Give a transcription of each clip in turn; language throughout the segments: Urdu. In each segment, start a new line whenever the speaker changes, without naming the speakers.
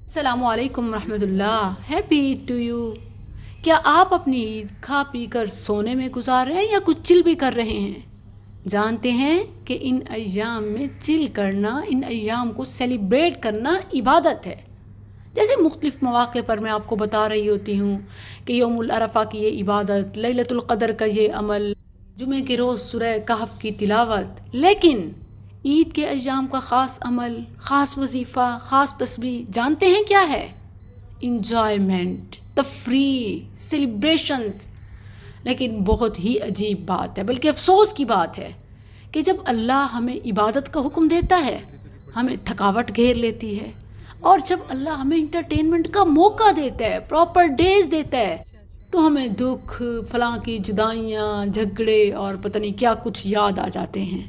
السلام علیکم ورحمۃ اللہ، ہیپی عید ٹو یو۔ کیا آپ اپنی عید کھا پی کر سونے میں گزار رہے ہیں یا کچھ چل بھی کر رہے ہیں؟ جانتے ہیں کہ ان ایام میں چل کرنا، ان ایام کو سیلیبریٹ کرنا عبادت ہے۔ جیسے مختلف مواقع پر میں آپ کو بتا رہی ہوتی ہوں کہ یوم العرفہ کی یہ عبادت، لیلۃ القدر کا یہ عمل، جمعہ کے روز سورہ کہف کی تلاوت، لیکن عید کے ایام کا خاص عمل، خاص وظیفہ، خاص تسبیح جانتے ہیں کیا ہے؟ انجوائمنٹ، تفریح، سیلیبریشنز۔ لیکن بہت ہی عجیب بات ہے، بلکہ افسوس کی بات ہے کہ جب اللہ ہمیں عبادت کا حکم دیتا ہے ہمیں تھکاوٹ گھیر لیتی ہے، اور جب اللہ ہمیں انٹرٹینمنٹ کا موقع دیتا ہے، پراپر ڈیز دیتا ہے، تو ہمیں دکھ، فلاں کی جدائیاں، جھگڑے اور پتہ نہیں کیا کچھ یاد آ جاتے ہیں۔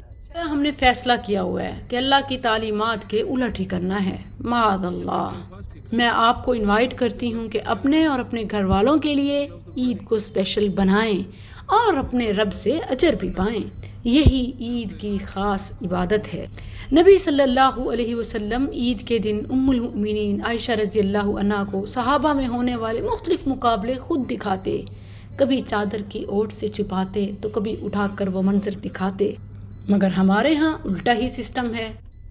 ہم نے فیصلہ کیا ہوا ہے کہ اللہ کی تعلیمات کے الٹ ہی کرنا ہے، معاذ اللہ۔ میں آپ کو انوائٹ کرتی ہوں کہ اپنے اور اپنے گھر والوں کے لیے عید کو اسپیشل بنائیں اور اپنے رب سے اجر بھی پائیں۔ یہی عید کی خاص عبادت ہے۔ نبی صلی اللہ علیہ وسلم عید کے دن ام المؤمنین عائشہ رضی اللہ عنہا کو صحابہ میں ہونے والے مختلف مقابلے خود دکھاتے، کبھی چادر کی اوٹ سے چھپاتے تو کبھی اٹھا کر وہ منظر دکھاتے۔ مگر ہمارے ہاں الٹا ہی سسٹم ہے۔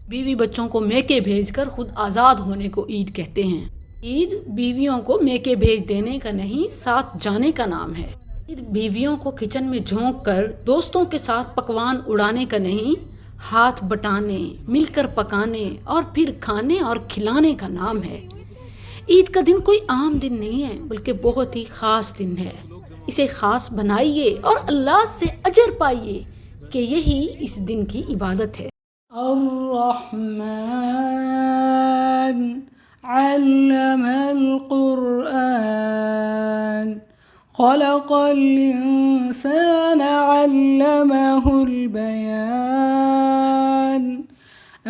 بیوی بچوں کو میکے بھیج کر خود آزاد ہونے کو عید کہتے ہیں۔ عید بیویوں کو میکے بھیج دینے کا نہیں، ساتھ جانے کا نام ہے۔ عید بیویوں کو کچن میں جھونک کر دوستوں کے ساتھ پکوان اڑانے کا نہیں، ہاتھ بٹانے، مل کر پکانے اور پھر کھانے اور کھلانے کا نام ہے۔ عید کا دن کوئی عام دن نہیں ہے، بلکہ بہت ہی خاص دن ہے۔ اسے خاص بنائیے اور اللہ سے اجر پائیے کہ یہی اس دن کی عبادت ہے۔ الرحمن علم القرآن خلق الإنسان علمه البيان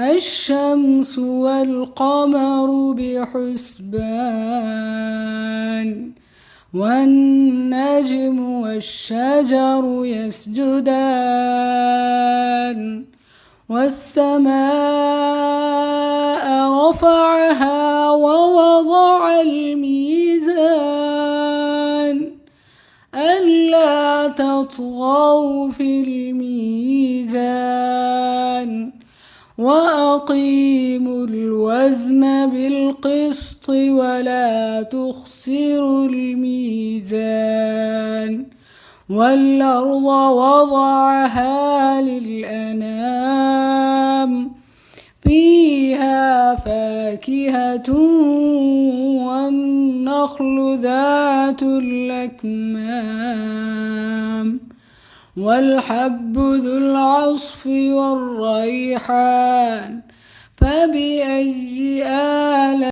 الشمس والقمر بحسبان والنجم والشجر يسجدان والسماء رفعها ووضع الميزان ألا تطغوا في الميزان وأقيموا الوزن بالقسط ولا تخسروا الميزان والأرض وضعها للأنام فيها فاكهة والنخل ذات الأكمام والحب ذو العصف والريحان فبأي آلاء